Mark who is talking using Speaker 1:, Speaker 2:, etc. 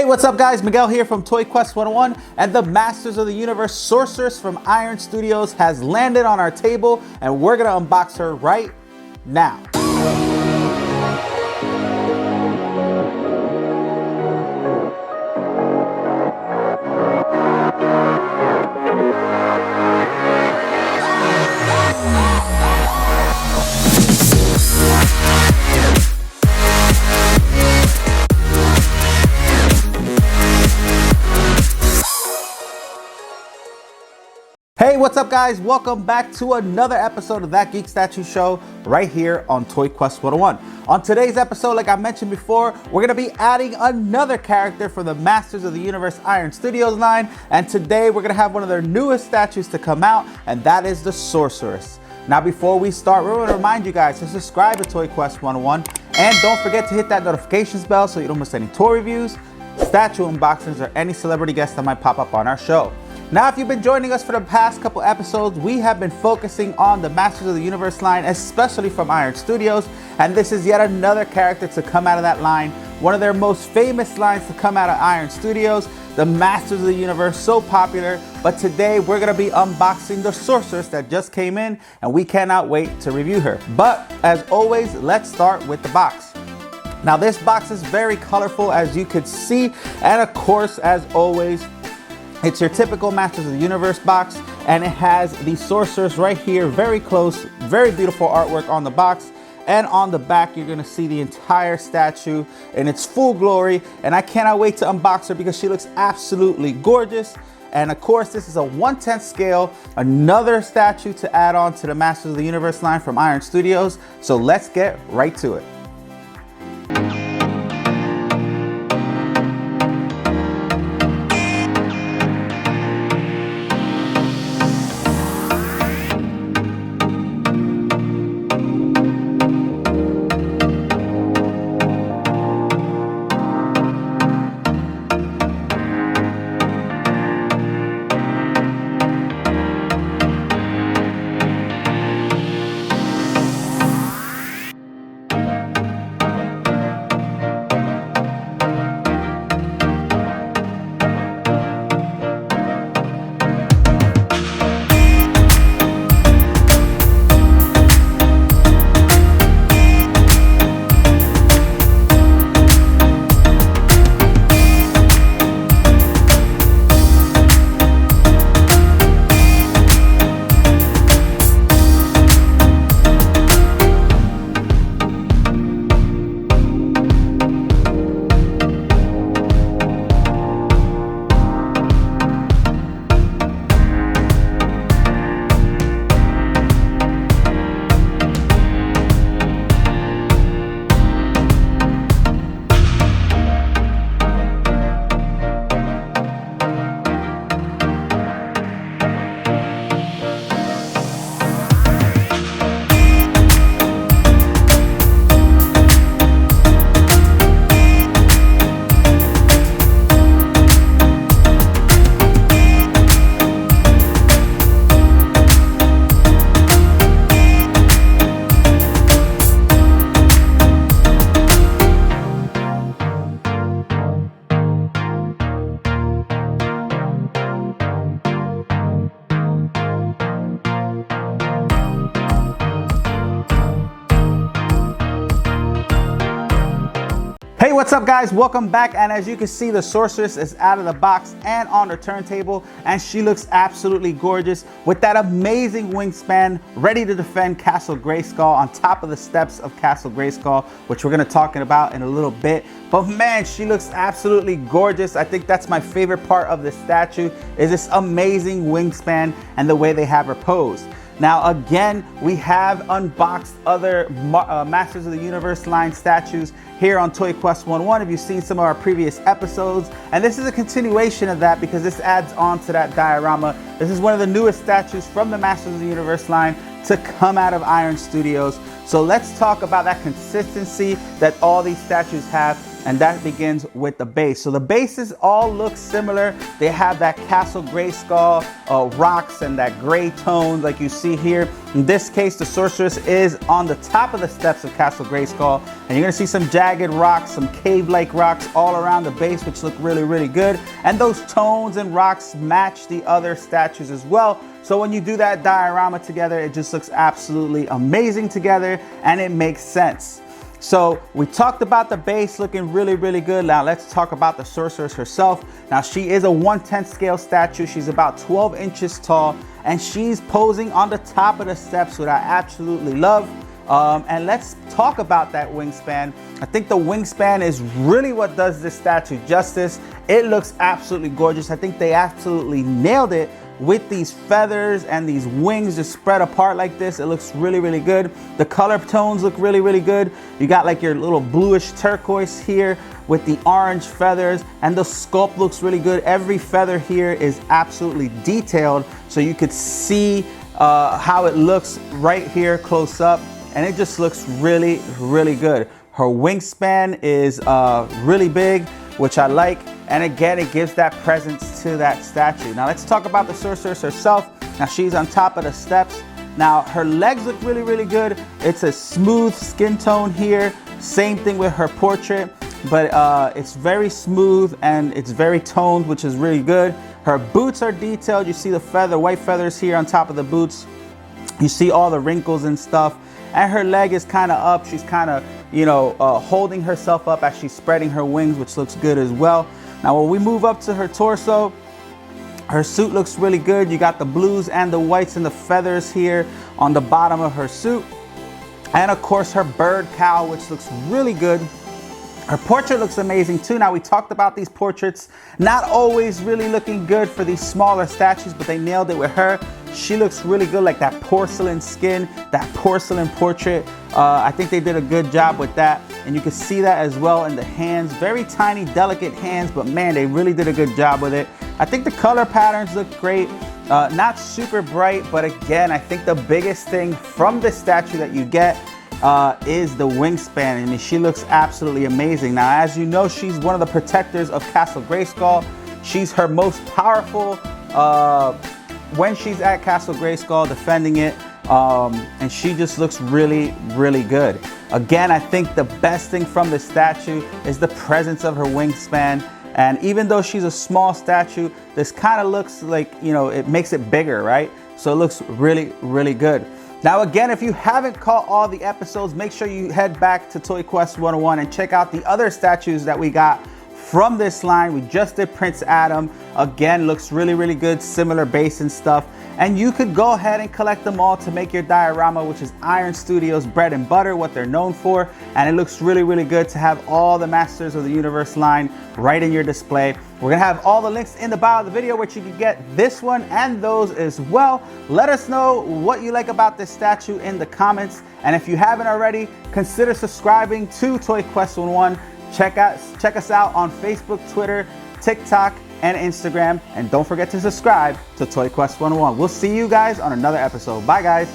Speaker 1: Hey, what's up guys? Miguel here from Toy Quest 101, and the Masters of the Universe Sorceress from Iron Studios has landed on our table, and we're gonna unbox her right now. Hey, what's up guys? Welcome back to another episode of That Geek Statue Show right here on Toy Quest 101. On today's episode, like I mentioned before, we're gonna be adding another character for the Masters of the Universe Iron Studios line, and today we're gonna have one of their newest statues to come out, and that is the Sorceress. Now before we start, we're gonna remind you guys to subscribe to Toy Quest 101, and don't forget to hit that notifications bell so you don't miss any toy reviews, statue unboxings, or any celebrity guests that might pop up on our show. Now, if you've been joining us for the past couple episodes, we have been focusing on the Masters of the Universe line, especially from Iron Studios, and this is yet another character to come out of that line, one of their most famous lines to come out of Iron Studios, the Masters of the Universe, so popular. But today we're gonna be unboxing the Sorceress that just came in, and we cannot wait to review her. But as always, let's start with the box. Now this box is very colorful, as you could see, and of course, as always, it's your typical Masters of the Universe box, and it has the Sorceress right here, very close, very beautiful artwork on the box. And on the back, you're gonna see the entire statue in its full glory. And I cannot wait to unbox her because she looks absolutely gorgeous. And of course, this is a 1/10 scale, another statue to add on to the Masters of the Universe line from Iron Studios. So let's get right to it. Hey, what's up guys? Welcome back, and as you can see, the Sorceress is out of the box and on the turntable, and she looks absolutely gorgeous with that amazing wingspan, ready to defend Castle Grayskull on top of the steps of Castle Grayskull, which we're going to talk about in a little bit. But man, she looks absolutely gorgeous. I think that's my favorite part of the statue, is this amazing wingspan and the way they have her posed. Now again, we have unboxed other Masters of the Universe line statues here on Toy Quest 101 if you've seen some of our previous episodes. And this is a continuation of that because this adds on to that diorama. This is one of the newest statues from the Masters of the Universe line to come out of Iron Studios. So let's talk about that consistency that all these statues have and that begins with the base. So the bases all look similar. They have that Castle Grayskull rocks and that gray tones like you see here. In this case, the sorceress is on the top of the steps of Castle Grayskull, and you're gonna see some jagged rocks, some cave-like rocks all around the base, which look really, really good. And those tones and rocks match the other statues as well. So when you do that diorama together, it just looks absolutely amazing together, and it makes sense. So we talked about the base looking really, really good. Now let's talk about the sorceress herself. Now she is a 1/10 scale statue. She's about 12 inches tall, and she's posing on the top of the steps, which I absolutely love. And let's talk about that wingspan. I think the wingspan is really what does this statue justice. It looks absolutely gorgeous. I think they absolutely nailed it with these feathers and these wings just spread apart like this. It looks really, really good. The color tones look really, really good. You got like your little bluish turquoise here with the orange feathers, and the sculpt looks really good. Every feather here is absolutely detailed, so you could see how it looks right here close up, and it just looks really, really good. Her wingspan is really big, which I like. And again, it gives that presence to that statue. Now let's talk about the sorceress herself. Now she's on top of the steps. Now her legs look really, really good. It's a smooth skin tone here. Same thing with her portrait, but it's very smooth and it's very toned, which is really good. Her boots are detailed. You see the white feathers here on top of the boots. You see all the wrinkles and stuff. And her leg is kind of up. She's kind of, you know, holding herself up as she's spreading her wings, which looks good as well. Now when we move up to her torso, her suit looks really good. You got the blues and the whites and the feathers here on the bottom of her suit. And of course her bird cowl, which looks really good. Her portrait looks amazing too. Now we talked about these portraits not always really looking good for these smaller statues, but they nailed it with her. She looks really good, like that porcelain skin, that porcelain portrait. I think they did a good job with that. And you can see that as well in the hands. Very tiny, delicate hands, but man, they really did a good job with it. I think the color patterns look great. Not super bright, but again, I think the biggest thing from this statue that you get is the wingspan. I mean, she looks absolutely amazing. Now, as you know, she's one of the protectors of Castle Grayskull. She's her most powerful when she's at Castle Grayskull defending it, and she just looks really, really good. Again, I think the best thing from the statue is the presence of her wingspan. And even though she's a small statue, this kind of looks like, you know, it makes it bigger, right? So it looks really, really good. Now, again, if you haven't caught all the episodes, make sure you head back to Toy Quest 101 and check out the other statues that we got from this line. We just did Prince Adam. Again, looks really, really good, similar base and stuff. And you could go ahead and collect them all to make your diorama, which is Iron Studios bread and butter, what they're known for. And it looks really, really good to have all the Masters of the Universe line right in your display. We're gonna have all the links in the bio of the video, which you can get this one and those as well. Let us know what you like about this statue in the comments. And if you haven't already, consider subscribing to Toy Quest 101. Check us out on Facebook, Twitter, TikTok, and Instagram. And don't forget to subscribe to Toy Quest 101. We'll see you guys on another episode. Bye, guys.